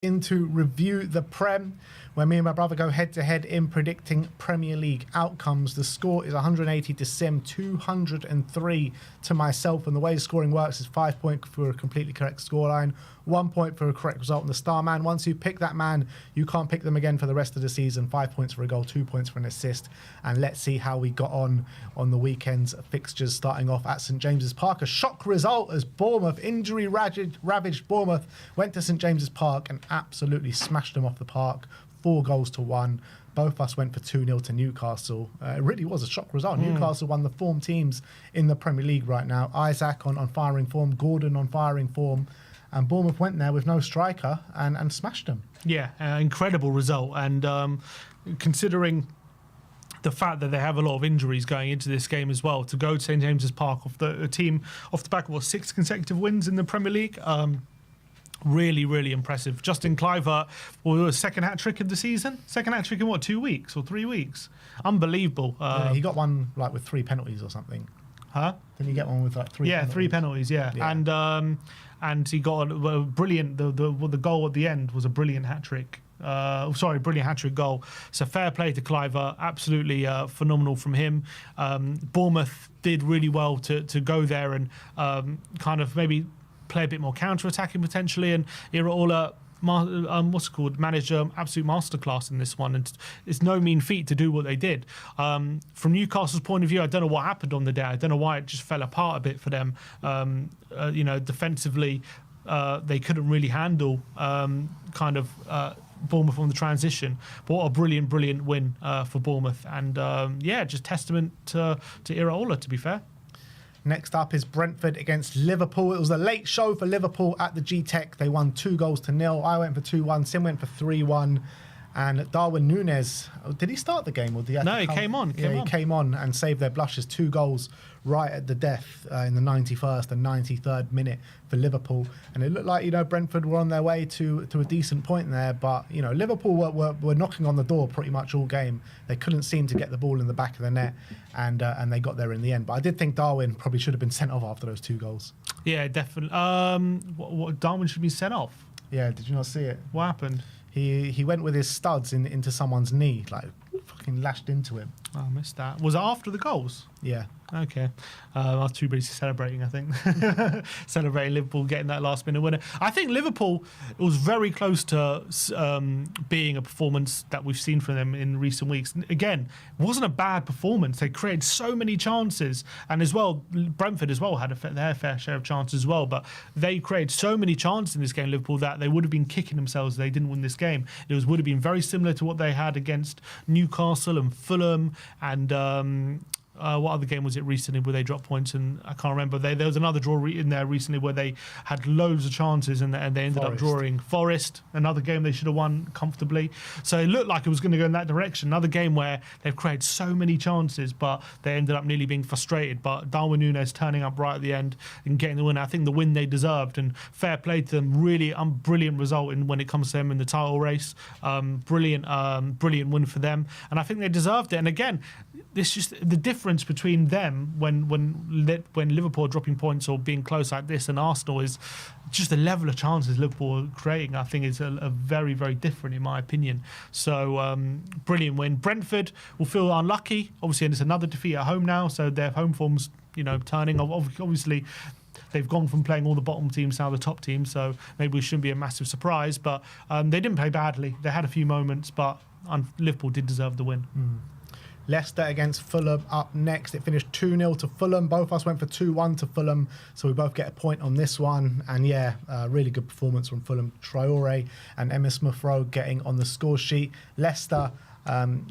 into review the Prem, where me and my brother go head-to-head in predicting Premier League outcomes. The score is 180 to Sim, 203 to myself, and the way the scoring works is 5 points for a completely correct scoreline, 1 point for a correct result, and the star man, once you pick that man, you can't pick them again for the rest of the season. 5 points for a goal, 2 points for an assist, and let's see how we got on the weekend's fixtures, starting off at St James's Park. A shock result as Bournemouth, injury-ravaged Bournemouth, went to St James's Park and absolutely smashed them off the park, 4 goals to 1. Both of us went for 2-0 to Newcastle. It really was a shock result. Newcastle, one of the form teams in the Premier League right now. Isaac on firing form, Gordon on firing form, and Bournemouth went there with no striker and smashed them. Yeah, incredible result. And considering the fact that they have a lot of injuries going into this game as well, to go to St James's Park off the team off the back of 6 consecutive wins in the Premier League, really, really impressive. Justin Kluivert, second hat-trick of the season? Second hat-trick in 2 weeks or 3 weeks? Unbelievable. Yeah, he got one with 3 penalties or something. Huh? Didn't he get one with 3 penalties? Yeah, 3 penalties, yeah. And he got a brilliant, the goal at the end was a brilliant hat-trick. Brilliant hat-trick goal. So fair play to Kluivert, absolutely phenomenal from him. Bournemouth did really well to go there and kind of maybe play a bit more counter-attacking potentially, and Iraola managed absolute masterclass in this one, and it's no mean feat to do what they did. From Newcastle's point of view, I don't know what happened on the day. I don't know why it just fell apart a bit for them. Defensively, they couldn't really handle Bournemouth on the transition. But what a brilliant win for Bournemouth, and just testament to Iraola, to be fair. Next up is Brentford against Liverpool. It was a late show for Liverpool at the G-Tech. They won 2 goals to 0. I went for 2-1. Sim went for 3-1. And Darwin Núñez, did he start the game? Or did he came on. He came on and saved their blushes. 2 goals right at the death in the 91st and 93rd minute for Liverpool. And it looked like, Brentford were on their way to a decent point there. But, Liverpool were knocking on the door pretty much all game. They couldn't seem to get the ball in the back of the net. And they got there in the end. But I did think Darwin probably should have been sent off after those 2 goals. Yeah, definitely. Darwin should be sent off? Yeah, did you not see it? What happened? He went with his studs into someone's knee, fucking lashed into him. Oh, I missed that. Was it after the goals? Yeah. Okay. I was too busy celebrating, I think. Celebrating Liverpool getting that last-minute winner. I think Liverpool was very close to being a performance that we've seen from them in recent weeks. Again, it wasn't a bad performance. They created so many chances. And as well, Brentford as well had their fair share of chances as well. But they created so many chances in this game, Liverpool, that they would have been kicking themselves if they didn't win this game. It would have been very similar to what they had against Newcastle and Fulham and what other game was it recently where they dropped points? And I can't remember. There was another draw in there recently where they had loads of chances and they ended up drawing. Forest, another game they should have won comfortably. So it looked like it was going to go in that direction. Another game where they've created so many chances, but they ended up nearly being frustrated. But Darwin Núñez turning up right at the end and getting the win. I think the win they deserved, and fair play to them. Really brilliant result when it comes to them in the title race. Brilliant win for them, and I think they deserved it. And again, it's just the difference between them when Liverpool are dropping points or being close like this and Arsenal is just the level of chances Liverpool are creating. I think is a very, very different in my opinion. So brilliant win. Brentford will feel unlucky, obviously, and it's another defeat at home now, so their home form's turning. Obviously they've gone from playing all the bottom teams now the top team, so maybe it shouldn't be a massive surprise, but they didn't play badly. They had a few moments, but Liverpool did deserve the win. Leicester against Fulham up next. It finished 2-0 to Fulham. Both of us went for 2-1 to Fulham, so we both get a point on this one. And really good performance from Fulham. Traore and Emma Smith-Rowe getting on the score sheet. Leicester,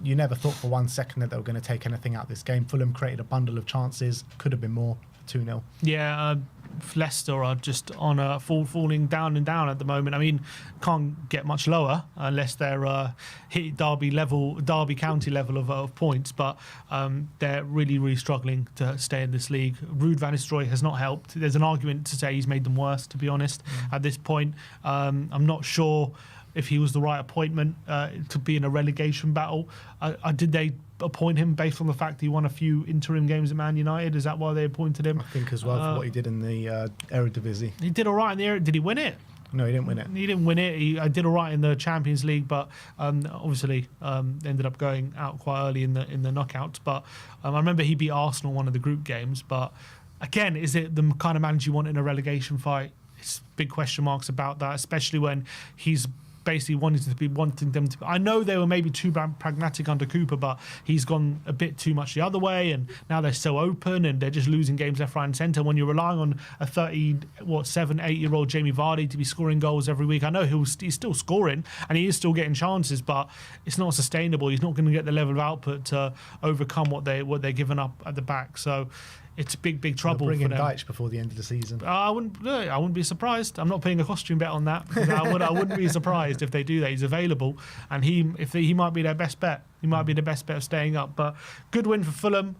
you never thought for 1 second that they were going to take anything out of this game. Fulham created a bundle of chances. Could have been more. 2-0. Yeah, Leicester are just on a falling down and down at the moment. I mean, can't get much lower unless they're hit Derby County level of points, but they're really struggling to stay in this league. Ruud van Nistelrooy has not helped. There's an argument to say he's made them worse, to be honest, at this point. I'm not sure if he was the right appointment to be in a relegation battle. Did they appoint him based on the fact he won a few interim games at Man United? Is that why they appointed him? I think as well for what he did in the Eredivisie. He did all right in the Eredivisie. Did he win it? No, he didn't win it. He didn't win it. I did all right in the Champions League, but obviously ended up going out quite early in the knockouts. But I remember he beat Arsenal in one of the group games. But again, is it the kind of manager you want in a relegation fight? It's big question marks about that, especially when he's basically wanting them to. I know they were maybe too pragmatic under Cooper, but he's gone a bit too much the other way, and now they're so open and they're just losing games left, right, and centre. When you're relying on a 8-year-old Jamie Vardy to be scoring goals every week, I know he's still scoring and he is still getting chances, but it's not sustainable. He's not going to get the level of output to overcome what they're giving up at the back. So it's big trouble. Bring in for them. Deitch before the end of the season. I wouldn't be surprised. I'm not putting a costume bet on that. I wouldn't be surprised if they do that. He's available, and he might be their best bet. He might be the best bet of staying up. But good win for Fulham.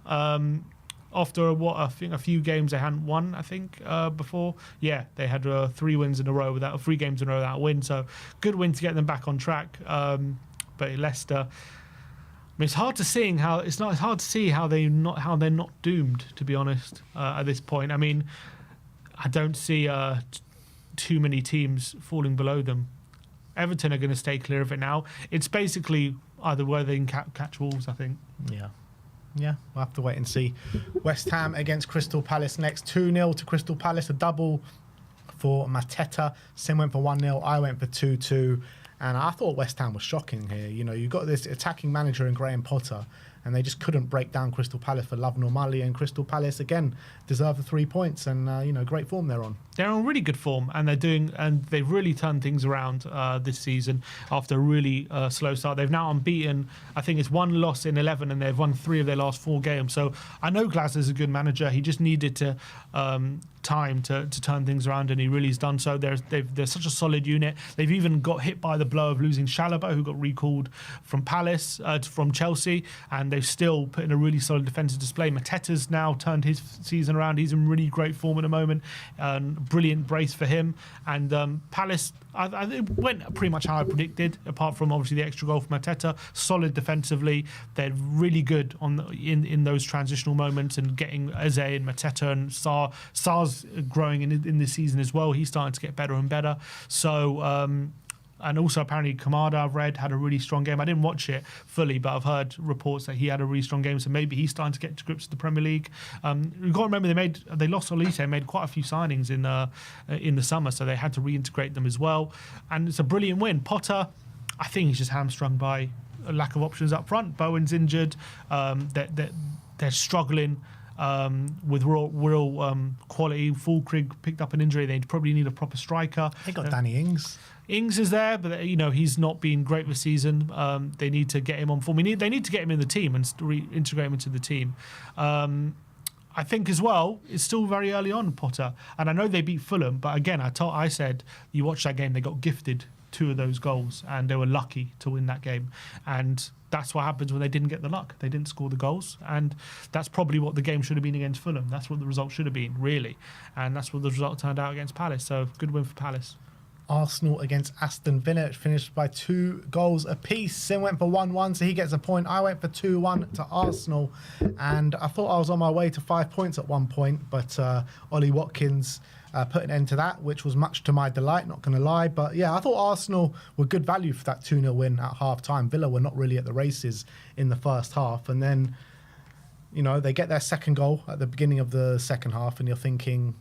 After I think a few games they hadn't won. I think before. Yeah, they had 3 wins in a row without 3 games in a row without a win. So good win to get them back on track. But Leicester. I mean, it's hard to see how they're not doomed, to be honest, at this point. I mean, I don't see too many teams falling below them. Everton are going to stay clear of it now. It's basically either where they can catch Wolves, I think. Yeah, we'll have to wait and see. West Ham against Crystal Palace next. 2-0 to Crystal Palace, a double for Mateta. Sim went for 1-0, I went for 2-2. And I thought West Ham was shocking here. You know, you've got this attacking manager in Graham Potter, and they just couldn't break down Crystal Palace for love nor money. And Crystal Palace, again, deserve the 3 points. And, great form they're on. They're on really good form, and they've really turned things around this season after a really slow start. They've now unbeaten. I think it's 1 loss in 11, and they've won 3 of their last 4 games. So I know Glasner's a good manager. He just needed to time to turn things around, and he really has done so. They're such a solid unit. They've even got hit by the blow of losing Chalobah, who got recalled from from Chelsea, and they've still put in a really solid defensive display. Mateta's now turned his season around. He's in really great form at the moment. Brilliant brace for him. And Palace, I went pretty much how I predicted, apart from obviously the extra goal from Mateta. Solid defensively. They're really good in those transitional moments and getting Eze and Mateta and Sar's growing in this season as well. He's starting to get better and better. So and also apparently Kamada, I've read, had a really strong game. I didn't watch it fully, but I've heard reports that he had a really strong game, so maybe he's starting to get to grips with the Premier League. You've got to remember they lost Olise, made quite a few signings in the summer, so they had to reintegrate them as well. And it's a brilliant win. Potter, I think he's just hamstrung by a lack of options up front. Bowen's injured. They're struggling with real quality. Fulkrug picked up an injury. They probably need a proper striker. They got Danny Ings. Ings is there, but he's not been great this season. They need to get him on form. They need to get him in the team and reintegrate him into the team. I think as well, it's still very early on, Potter. And I know they beat Fulham, but again, I said, you watch that game, they got gifted 2 of those goals, and they were lucky to win that game. And that's what happens when they didn't get the luck. They didn't score the goals, and that's probably what the game should have been against Fulham. That's what the result should have been, really. And that's what the result turned out against Palace. So good win for Palace. Arsenal against Aston Villa, finished by 2 goals apiece. Sim went for 1-1, so he gets a point. I went for 2-1 to Arsenal, and I thought I was on my way to 5 points at one point, but Ollie Watkins put an end to that, which was much to my delight, not going to lie. But yeah, I thought Arsenal were good value for that 2-0 win at half-time. Villa were not really at the races in the first half, and then, they get their second goal at the beginning of the second half, and you're thinking,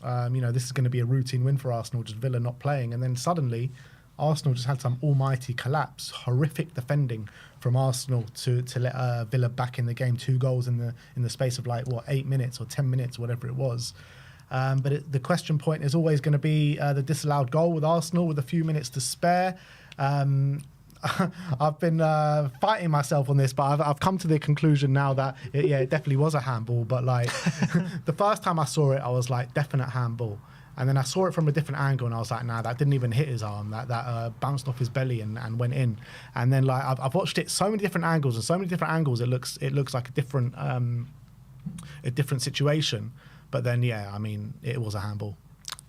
this is going to be a routine win for Arsenal, just Villa not playing. And then suddenly, Arsenal just had some almighty collapse, horrific defending from Arsenal to let Villa back in the game. 2 goals in the space of 8 minutes or 10 minutes, whatever it was. But the question point is always going to be the disallowed goal with Arsenal with a few minutes to spare. I've been fighting myself on this, but I've come to the conclusion now that it definitely was a handball. But the first time I saw it, I was like, definite handball. And then I saw it from a different angle, and I was like, nah, that didn't even hit his arm. That bounced off his belly and went in. And then I've watched it so many different angles, and so many different angles, it looks like a different situation. But then it was a handball.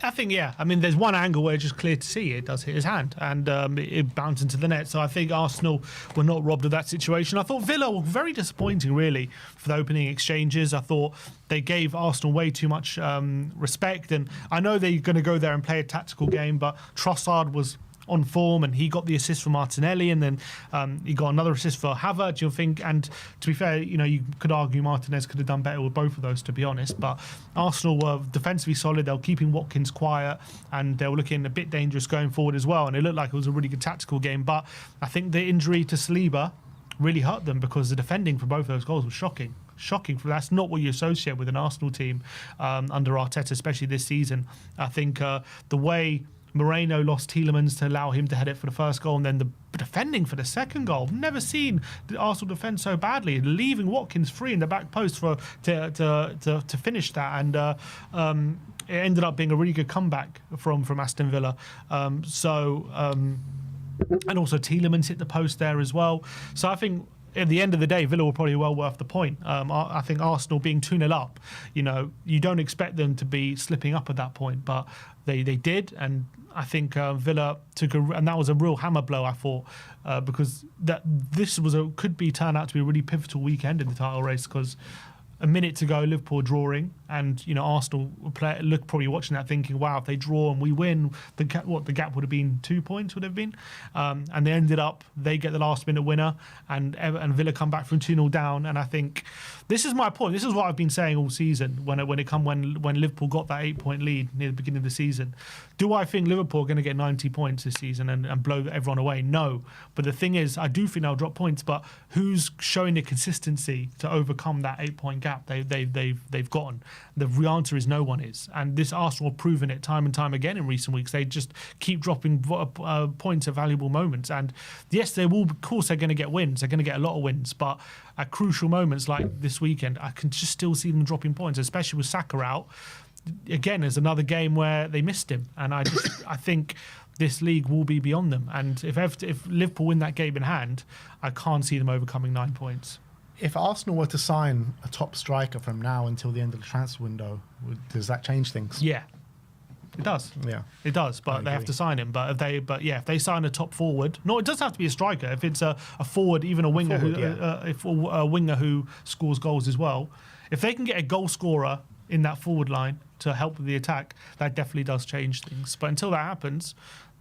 I think, yeah. I mean, there's one angle where it's just clear to see it does hit his hand and it bounced into the net. So I think Arsenal were not robbed of that situation. I thought Villa were very disappointing, really, for the opening exchanges. I thought they gave Arsenal way too much respect. And I know they're going to go there and play a tactical game, but Trossard was on form and he got the assist for Martinelli, and then he got another assist for Havertz, you'll think. And to be fair, you could argue Martinez could have done better with both of those, to be honest. But Arsenal were defensively solid. They were keeping Watkins quiet and they were looking a bit dangerous going forward as well. And it looked like it was a really good tactical game. But I think the injury to Saliba really hurt them because the defending for both of those goals was shocking. That's not what you associate with an Arsenal team under Arteta, especially this season. I think the way Moreno lost Tielemans to allow him to head it for the first goal, and then the defending for the second goal. Never seen the Arsenal defend so badly, leaving Watkins free in the back post to finish that, and it ended up being a really good comeback from Aston Villa. And also Tielemans hit the post there as well. So I think at the end of the day, Villa were probably well worth the point. I think Arsenal being 2-0 up, you don't expect them to be slipping up at that point, but they did, and I think Villa took and that was a real hammer blow, I thought, because this could turn out to be a really pivotal weekend in the title race, because a minute to go, Liverpool drawing, and Arsenal look probably watching that thinking, wow, if they draw and we win, the gap would have been 2 points, would have been, and they ended up, they get the last minute winner, and Villa come back from 2-0 down. And I think this is my point. This is what I've been saying all season when Liverpool got that 8-point lead near the beginning of the season. Do I think Liverpool are going to get 90 points this season and blow everyone away? No. But the thing is, I do think they'll drop points, but who's showing the consistency to overcome that 8-point gap they've gotten? The answer is no one is. And this Arsenal have proven it time and time again in recent weeks. They just keep dropping points at valuable moments. And yes, of course, they're going to get wins. They're going to get a lot of wins. But at crucial moments like this weekend, I can just still see them dropping points, especially with Saka out. Again, there's another game where they missed him. And I think this league will be beyond them. And if Liverpool win that game in hand, I can't see them overcoming 9 points. If Arsenal were to sign a top striker from now until the end of the transfer window, does that change things? Yeah, it does. Yeah, it does. But they have to sign him. But if they sign a top forward, no, it doesn't have to be a striker. If it's a forward, even a winger, a winger who scores goals as well, if they can get a goal scorer in that forward line to help with the attack, that definitely does change things. But until that happens,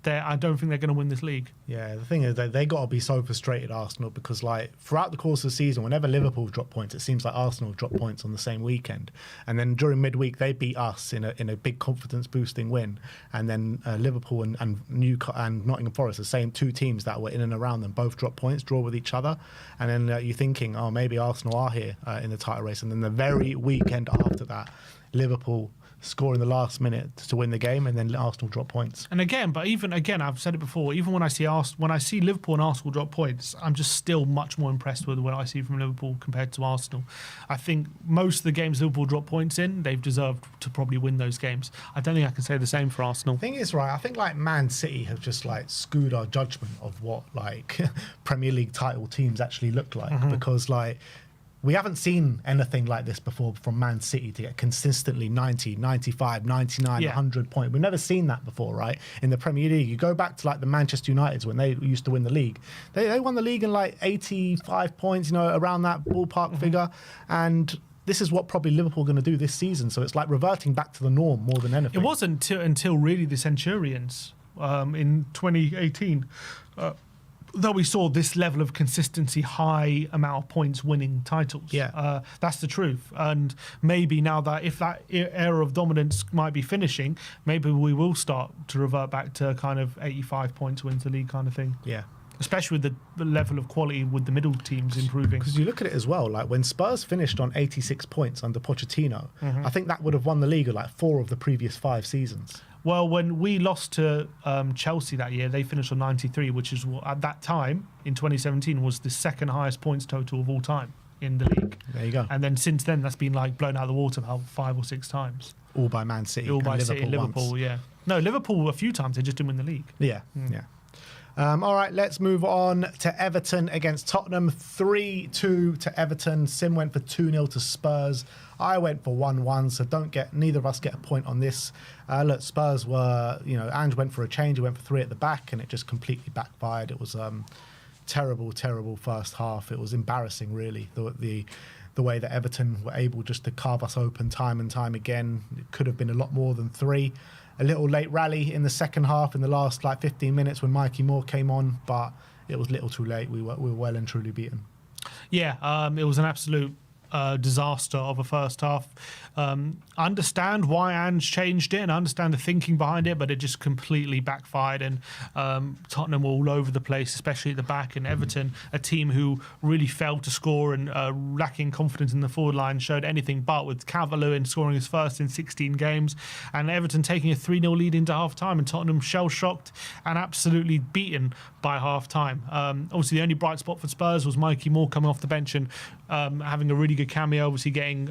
I don't think they're going to win this league. Yeah, the thing is they got to be so frustrated, Arsenal, because throughout the course of the season, whenever Liverpool drop points, it seems like Arsenal drop points on the same weekend. And then during midweek, they beat us in a big confidence boosting win. And then Liverpool and Newcastle and Nottingham Forest, the same two teams that were in and around them, both drop points, draw with each other. And then you're thinking, oh, maybe Arsenal are here in the title race. And then the very weekend after that, Liverpool score in the last minute to win the game, and then Arsenal drop points. And again, I've said it before, even when I see Liverpool and Arsenal drop points, I'm just still much more impressed with what I see from Liverpool compared to Arsenal. I think most of the games Liverpool drop points in, they've deserved to probably win those games. I don't think I can say the same for Arsenal. The thing is, right, I think Man City have just skewed our judgment of what Premier League title teams actually look like, because we haven't seen anything like this before from Man City to get consistently 90, 95, 99, 100 points. We've never seen that before, right? In the Premier League. You go back to the Manchester Utd when they used to win the league. They won the league in 85 points, around that ballpark figure. And this is what probably Liverpool are going to do this season. So it's reverting back to the norm more than anything. It wasn't until really the Centurions in 2018 that we saw this level of consistency, high amount of points winning titles. Yeah. That's the truth. And maybe now that if that era of dominance might be finishing, maybe we will start to revert back to kind of 85 points wins the league kind of thing. Yeah. Especially with the level of quality with the middle teams improving. Because you look at it as well, when Spurs finished on 86 points under Pochettino, I think that would have won the league of 4 of the previous 5 seasons. Well, when we lost to Chelsea that year, they finished on 93, which is at that time in 2017 was the second highest points total of all time in the league. There you go. And then since then, that's been blown out of the water about 5 or 6 times. All by Man City. All by and City, Liverpool, once. yeah. No, Liverpool a few times, they just didn't win the league. Yeah, yeah. All right, let's move on to Everton against Tottenham. 3-2 to Everton. Sim went for 2-0 to Spurs. I went for 1-1, so neither of us get a point on this. Look, Spurs were, Ange went for a change. He went for 3 at the back, and it just completely backfired. It was terrible first half. It was embarrassing, really, the way that Everton were able just to carve us open time and time again. It could have been a lot more than 3. A little late rally in the second half in the last 15 minutes when Mikey Moore came on, but it was little too late. We were well and truly beaten. Yeah, it was an absolute disaster of a first half. I understand why Ange changed it and I understand the thinking behind it, but it just completely backfired, and Tottenham were all over the place, especially at the back, and Everton, a team who really failed to score and lacking confidence in the forward line, showed anything but, with Calvert-Lewin scoring his first in 16 games and Everton taking a 3-0 lead into half-time, and Tottenham shell-shocked and absolutely beaten by half-time. Obviously the only bright spot for Spurs was Mikey Moore coming off the bench and having a really good cameo, obviously getting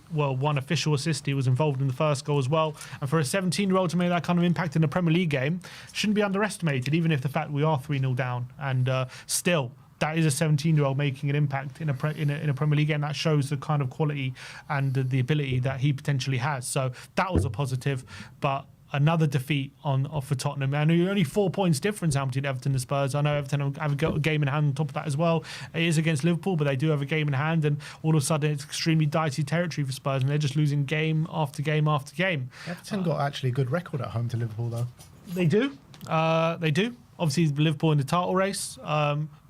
one official assist. He was involved in the first goal as well, and for a 17-year-old to make that kind of impact in a Premier League game shouldn't be underestimated, even if the fact we are 3-0 down, and still that is a 17-year-old making an impact in a Premier League game. That shows the kind of quality and the ability that he potentially has, so that was a positive. But another defeat for Tottenham. And only 4 points difference between Everton and Spurs. I know Everton have a game in hand on top of that as well. It is against Liverpool, but they do have a game in hand, and all of a sudden it's extremely dicey territory for Spurs, and they're just losing game after game after game. Everton got actually a good record at home to Liverpool, though. They do. They do. Obviously, Liverpool in the title race.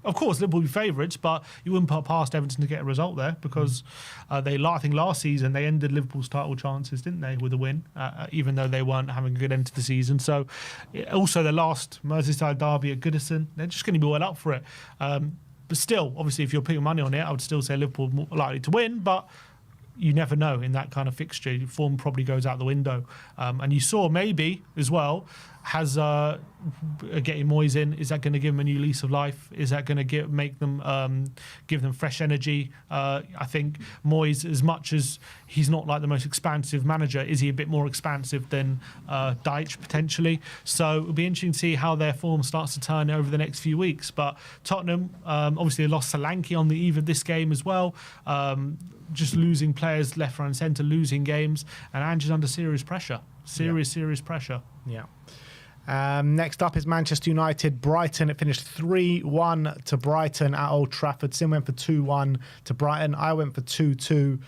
Of course, Liverpool will be favourites, but you wouldn't put past Everton to get a result there, because I think last season they ended Liverpool's title chances, didn't they, with a win, even though they weren't having a good end to the season. So, also their last Merseyside derby at Goodison, they're just going to be well up for it. But still, obviously, if you're putting money on it, I would still say Liverpool more likely to win, but you never know in that kind of fixture. Form probably goes out the window. And you saw maybe as well, has getting Moyes in, is that going to give them a new lease of life? Is that going to give them fresh energy? I think Moyes, as much as he's not like the most expansive manager, is he a bit more expansive than Deitch potentially? So it'll be interesting to see how their form starts to turn over the next few weeks. But Tottenham, obviously they lost Solanke on the eve of this game as well. Just losing players left, right and centre, losing games, and Ange is under serious pressure. Serious pressure. Yeah. Next up is Manchester United, Brighton. It finished 3-1 to Brighton at Old Trafford. Sim went for 2-1 to Brighton. I went for 2-2.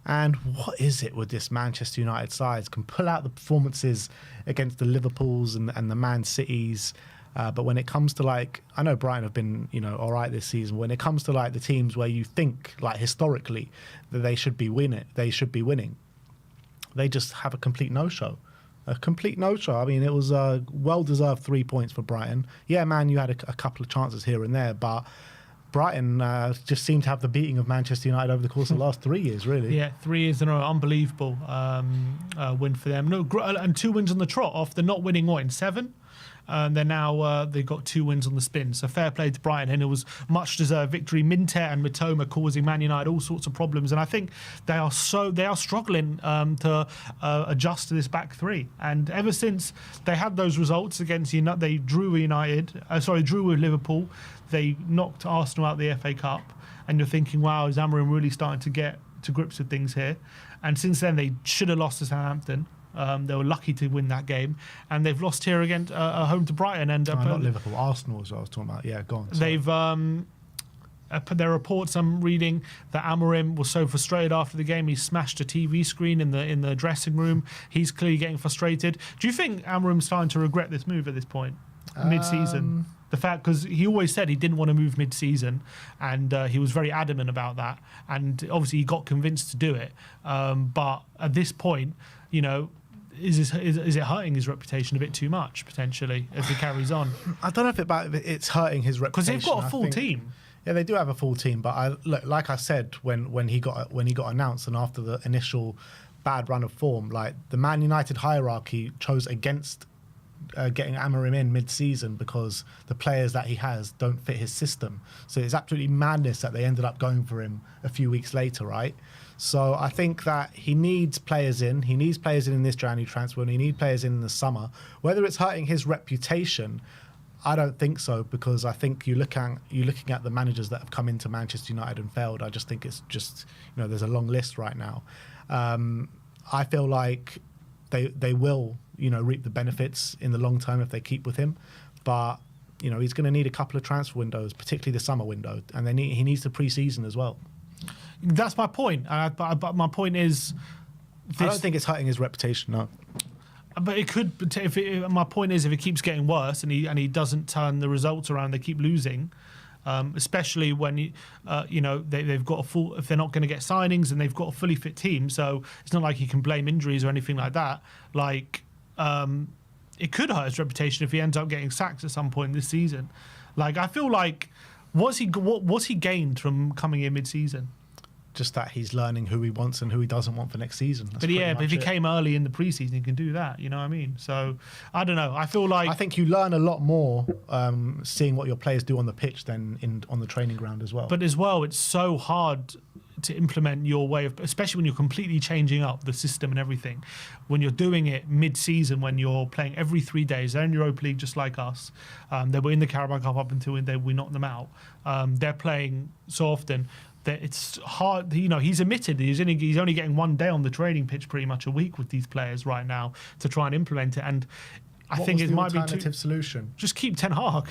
And what is it with this Manchester United side? Can pull out the performances against the Liverpools and the Man Cities. But when it comes to I know Brighton have been, all right this season. When it comes to the teams where you think historically that they should be winning, they just have a complete no-show. A complete no-show. I mean, it was a well-deserved 3 points for Brighton. Yeah, man, you had a couple of chances here and there, but Brighton just seemed to have the beating of Manchester United over the course of the last 3 years, really. Yeah, 3 years in a row. Unbelievable win for them. No, and 2 wins on the trot off. They're not winning, in 7? And they're now they've got 2 wins on the spin. So fair play to Brighton, and it was much deserved victory. Minter and Mitoma causing Man United all sorts of problems, and I think they are struggling to adjust to this back 3. And ever since they had those results against they drew with Liverpool. They knocked Arsenal out the FA Cup, and you're thinking, wow, is Amorim really starting to get to grips with things here? And since then, they should have lost to Southampton. They were lucky to win that game, and they've lost here again home to Brighton. And not Liverpool, Arsenal is what I was talking about. Yeah, go on. Sorry. They've there are reports I'm reading that Amorim was so frustrated after the game he smashed a TV screen in the dressing room. He's clearly getting frustrated. Do you think Amorim's starting to regret this move at this point, mid-season? The fact, because he always said he didn't want to move mid-season, and he was very adamant about that, and obviously he got convinced to do it. But at this point, is it hurting his reputation a bit too much potentially as he carries on? I don't know if it's hurting his reputation because they've got a full team. Yeah, they do have a full team, but like I said when he got announced, and after the initial bad run of form, the Man United hierarchy chose against getting Amorim in mid-season because the players that he has don't fit his system. So it's absolutely madness that they ended up going for him a few weeks later, right? So I think that he needs players in. He needs players in this January transfer, and he needs players in the summer. Whether it's hurting his reputation, I don't think so, because I think you're looking at the managers that have come into Manchester United and failed. I just think it's just, there's a long list right now. I feel like they will, reap the benefits in the long term if they keep with him. But, he's going to need a couple of transfer windows, particularly the summer window, and he needs the pre-season as well. That's my point. But my point is, I don't think it's hurting his reputation, no. But it could. My point is, if it keeps getting worse and he doesn't turn the results around, they keep losing. Especially when they've got a full. If they're not going to get signings and they've got a fully fit team, so it's not like he can blame injuries or anything like that. It could hurt his reputation if he ends up getting sacked at some point this season. I feel like what's he gained from coming in mid-season? Just that he's learning who he wants and who he doesn't want for next season. But if he came early in the preseason, he can do that. You know what I mean? So I don't know. I think you learn a lot more seeing what your players do on the pitch than on the training ground as well. But as well, it's so hard to implement your way of, especially when you're completely changing up the system and everything. When you're doing it mid-season, when you're playing every 3 days, they're in Europa League just like us. They were in the Carabao Cup up until we knocked them out. They're playing so often that it's hard. He's admitted he's only getting 1 day on the training pitch pretty much a week with these players right now to try and implement it. And I think it might be alternative solution. Just keep Ten Hag.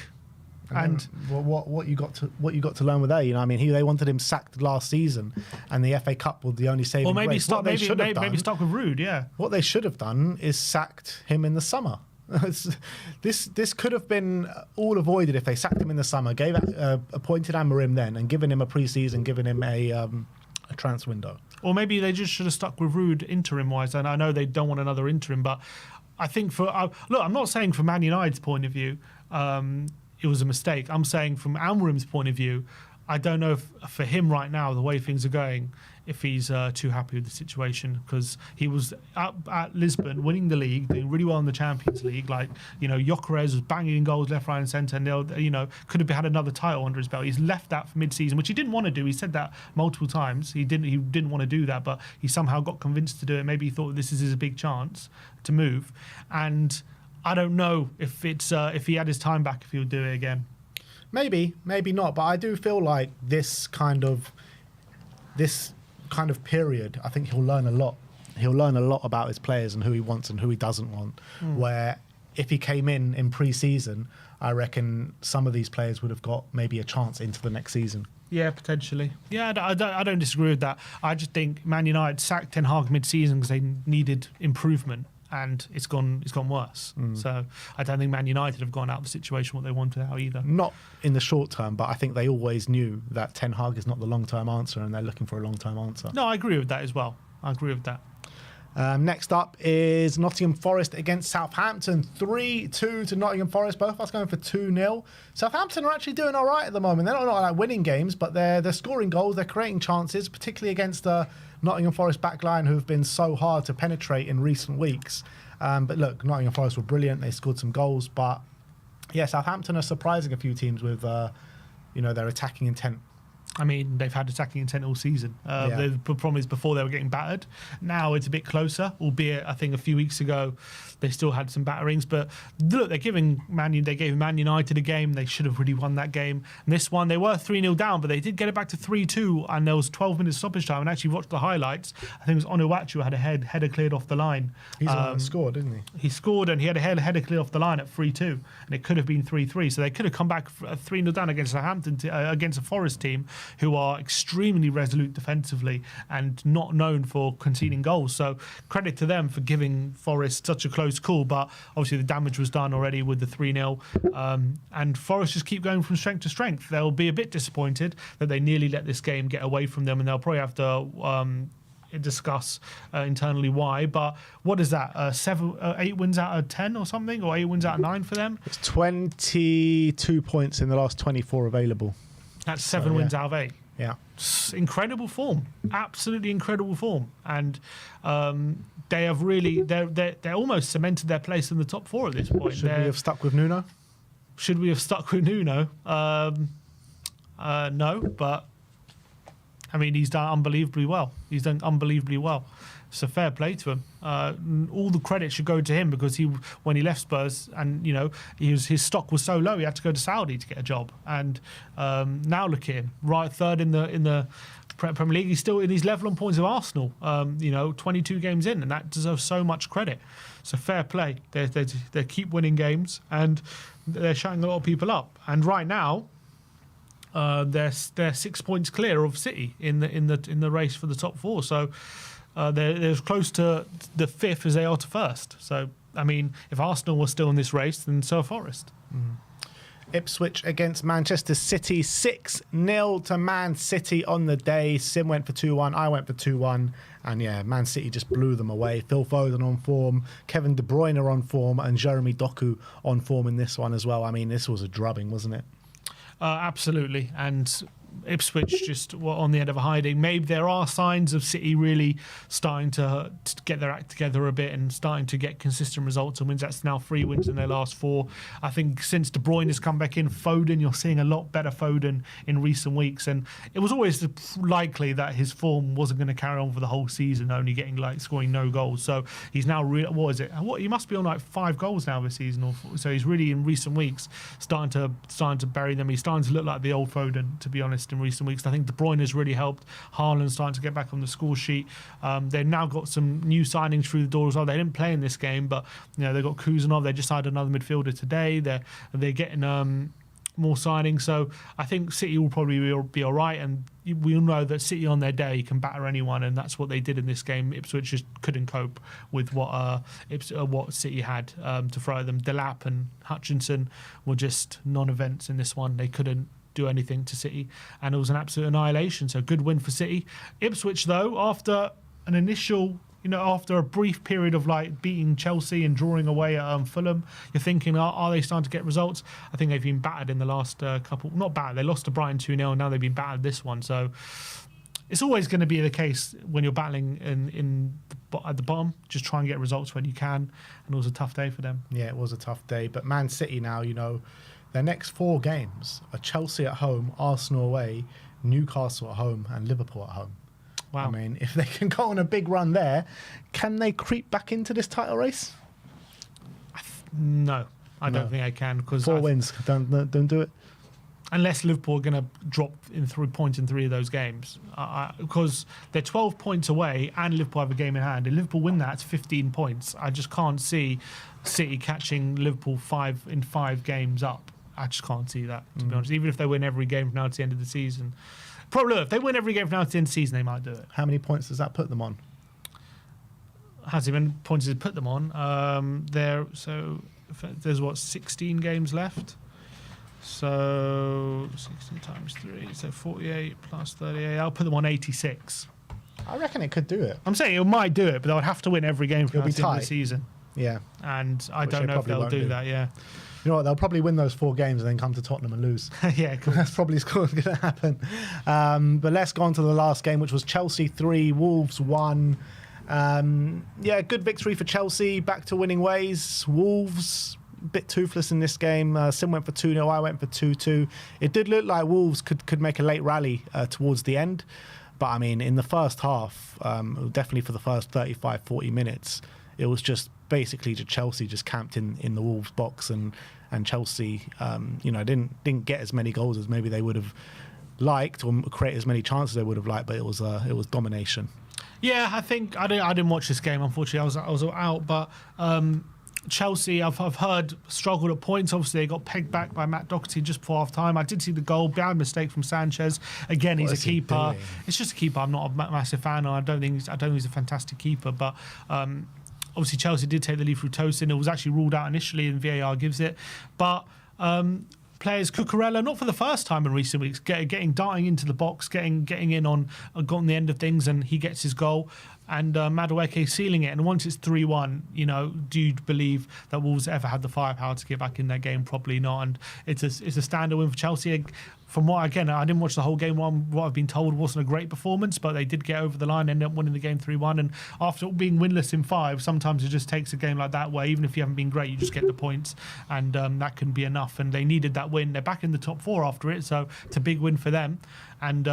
And what you got to learn with that, they wanted him sacked last season, and the FA Cup was the only saving or maybe grace. stuck with Rude. Yeah, what they should have done is sacked him in the summer. This could have been all avoided if they sacked him in the summer, appointed Amorim then, and given him a pre-season, given him a transfer window. Or maybe they just should have stuck with Rude interim-wise. And I know they don't want another interim, but I think I'm not saying from Man United's point of view it was a mistake. I'm saying from Amorim's point of view, I don't know if for him right now, the way things are going, if he's too happy with the situation, because he was at Lisbon winning the league, doing really well in the Champions League. Gyökeres was banging in goals left, right, and centre, and could have had another title under his belt. He's left that for mid-season, which he didn't want to do. He said that multiple times. He didn't want to do that, but he somehow got convinced to do it. Maybe he thought this is his big chance to move, and I don't know if if he had his time back, if he would do it again. Maybe not. But I do feel like this kind of period, I think he'll learn a lot. He'll learn a lot about his players and who he wants and who he doesn't want. Where if he came in pre-season, I reckon some of these players would have got maybe a chance into the next season. Yeah, potentially. Yeah, I don't disagree with that. I just think Man United sacked Ten Hag mid-season because they needed improvement, and it's gone worse. So I don't think Man United have gone out of the situation what they wanted out either. Not in the short term, but I think they always knew that Ten Hag is not the long-term answer, and they're looking for a long-term answer. No, I agree with that as well. I agree with that. Next up is Nottingham Forest against Southampton. 3-2 to Nottingham Forest. Both of us going for 2-0. Southampton are actually doing all right at the moment. They're not like winning games, but they're scoring goals. They're creating chances, particularly against the Nottingham Forest backline, who've been so hard to penetrate in recent weeks. But look, Nottingham Forest were brilliant. They scored some goals. But yeah, Southampton are surprising a few teams with their attacking intent. I mean, they've had attacking intent all season. The problem is before they were getting battered. Now it's a bit closer, albeit I think a few weeks ago they still had some batterings. But look, they gave Man United a game. They should have really won that game. And this one, they were 3-0 down, but they did get it back to 3-2, and there was 12 minutes stoppage time. And actually watched the highlights. I think it was Onuachu had a header cleared off the line. He's the one that scored, didn't he? He scored, and he had a header cleared off the line at 3-2, and it could have been 3-3. So they could have come back 3-0 down against Southampton, against a Forest team who are extremely resolute defensively and not known for conceding goals. So credit to them for giving Forest such a close call, but obviously the damage was done already with the 3-0. And Forest just keep going from strength to strength. They'll be a bit disappointed that they nearly let this game get away from them, and they'll probably have to discuss internally why. But what is that? 8 wins out of 10 or something, or 8 wins out of 9 for them? It's 22 points in the last 24 available. That's 7 wins out of 8. Yeah, incredible form, absolutely incredible form, and they have really they're almost cemented their place in the top 4 at this point. Should we have stuck with Nuno? Should we have stuck with Nuno? No, but I mean he's done unbelievably well. So fair play to him. All the credit should go to him because when he left Spurs, and his stock was so low, he had to go to Saudi to get a job. And now look at him, right third in the Premier League. He's level on points of Arsenal. 22 games in, and that deserves so much credit. So fair play. They keep winning games, and they're shutting a lot of people up. And right now, they're 6 points clear of City in the race for the top four. So they're as close to the fifth as they are to first. So I mean, if Arsenal were still in this race, then so are Forest. Ipswich against Manchester City, 6-0 to Man City on the day. Sim went for 2-1, I went for 2-1, and yeah, Man City just blew them away. Phil Foden on form, Kevin De Bruyne on form, and Jeremy Doku on form in this one as well. I mean, this was a drubbing, wasn't it? Absolutely, and Ipswich just were on the end of a hiding. Maybe there are signs of City really starting to get their act together a bit and starting to get consistent results and wins. That's now 3 wins in their last 4. I think since De Bruyne has come back in, Foden, you're seeing a lot better Foden in recent weeks, and it was always likely that his form wasn't going to carry on for the whole season, only scoring no goals. So he's now he must be on like 5 goals now this season, so he's really in recent weeks starting to bury them. He's starting to look like the old Foden, to be honest, in recent weeks. I think De Bruyne has really helped. Haaland's starting to get back on the score sheet. They've now got some new signings through the door as well. They didn't play in this game, but they've got Kuzanov. They just hired another midfielder today. They're getting more signings. So I think City will probably be all right, and we all know that City on their day can batter anyone, and that's what they did in this game. Ipswich just couldn't cope with what City had to throw at them. Delap and Hutchinson were just non-events in this one. They couldn't do anything to City, and it was an absolute annihilation. So good win for City. Ipswich, though, after an initial, after a brief period of beating Chelsea and drawing away at Fulham, you're thinking, are they starting to get results? I think they've been battered in the last couple. Not bad. They lost to Brighton 2-0, and now they've been battered this one. So it's always going to be the case when you're battling at the bottom. Just try and get results when you can, and it was a tough day for them. Yeah, it was a tough day. But Man City now, their next 4 games are Chelsea at home, Arsenal away, Newcastle at home, and Liverpool at home. Wow. I mean, if they can go on a big run there, can they creep back into this title race? No, I don't think they can. 4 wins, don't do it. Unless Liverpool are going to drop in 3 points in 3 of those games. Because they're 12 points away and Liverpool have a game in hand. If Liverpool win that, it's 15 points. I just can't see City catching Liverpool 5 in 5 games up. I just can't see that, to be honest. Even if they win every game from now to the end of the season. Probably, if they win every game from now to the end of the season, they might do it. How many points does that put them on? Has it been points to put them on? There's 16 games left. So 16 times 3, so 48 plus 38. I'll put them on 86. I reckon it could do it. I'm saying it might do it, but they would have to win every game from now to the end of the season. Yeah. And I don't know if they'll do that, yeah. You know what? They'll probably win those 4 games and then come to Tottenham and lose. Yeah, cool. That's probably going to happen. But let's go on to the last game, which was Chelsea 3, Wolves 1. Good victory for Chelsea. Back to winning ways. Wolves, a bit toothless in this game. Sim went for 2-0. I went for 2-2. It did look like Wolves could make a late rally towards the end. But, I mean, in the first half, definitely for the first 35, 40 minutes, it was just basically Chelsea just camped in the Wolves box, and Chelsea didn't get as many goals as maybe they would have liked, or create as many chances they would have liked, but it was domination. Yeah, I think I didn't watch this game, unfortunately. I was out, but Chelsea, I've heard, struggled at points. Obviously, they got pegged back by Matt Doherty just before half time. I did see the goal, bad mistake from Sanchez. Again, he's a keeper. It's just a keeper. I'm not a massive fan. I don't think he's a fantastic keeper, but obviously Chelsea did take the lead through Tosin. It was actually ruled out initially, and VAR gives it. But players, Cucurella, not for the first time in recent weeks, darting into the box, getting in on the end of things, and he gets his goal. And Madueke sealing it. And once it's 3-1, do you believe that Wolves ever had the firepower to get back in that game? Probably not. And it's a standard win for Chelsea. From I didn't watch the whole game. What I've been told wasn't a great performance, but they did get over the line, ended up winning the game 3-1. And after being winless in 5, sometimes it just takes a game like that where even if you haven't been great, you just get the points, and that can be enough. And they needed that win. They're back in the top 4 after it, so it's a big win for them. And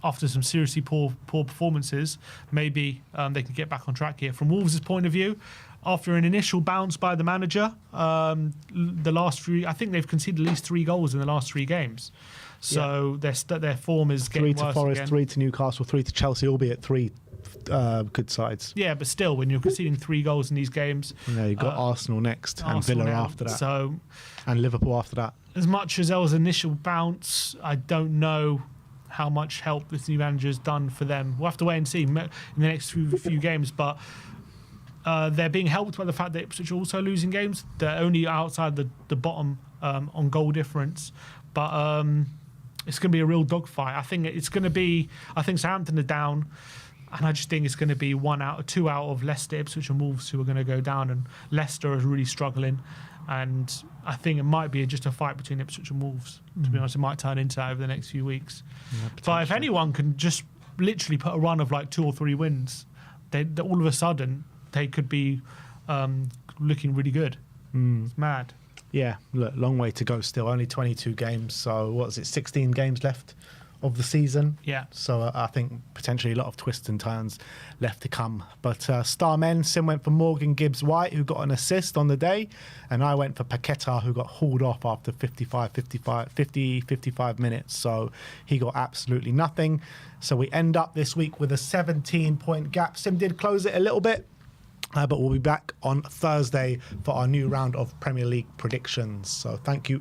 after some seriously poor performances, maybe they can get back on track here. From Wolves' point of view, after an initial bounce by the manager, the last few, I think they've conceded at least 3 goals in the last 3 games. So their form is getting worse 3 to Forest, again. 3 to Newcastle, 3 to Chelsea, albeit 3 good sides. Yeah, but still, when you're conceding 3 goals in these games, You've got Arsenal next and Villa after that, so and Liverpool after that. as much as there was an initial bounce, I don't know how much help this new manager's done for them. We'll have to wait and see in the next few games, but they're being helped by the fact that Ipswich are also losing games. They're only outside the bottom on goal difference, but it's going to be a real dogfight. I think Southampton are down, and I just think it's going to be 2 out of Leicester, Ipswich and Wolves who are going to go down, and Leicester is really struggling. And I think it might be just a fight between Ipswich and Wolves. To be honest, it might turn into that over the next few weeks. Yeah, but if anyone can just literally put a run of like 2 or 3 wins, they all of a sudden they could be looking really good. It's mad. Yeah, look, long way to go still. Only 22 games. So what is it? 16 games left of the season. Yeah. So I think potentially a lot of twists and turns left to come. But star men, Sim went for Morgan Gibbs-White, who got an assist on the day, and I went for Paqueta, who got hauled off after 55 minutes. So he got absolutely nothing. So we end up this week with a 17-point gap. Sim did close it a little bit. But we'll be back on Thursday for our new round of Premier League predictions. So thank you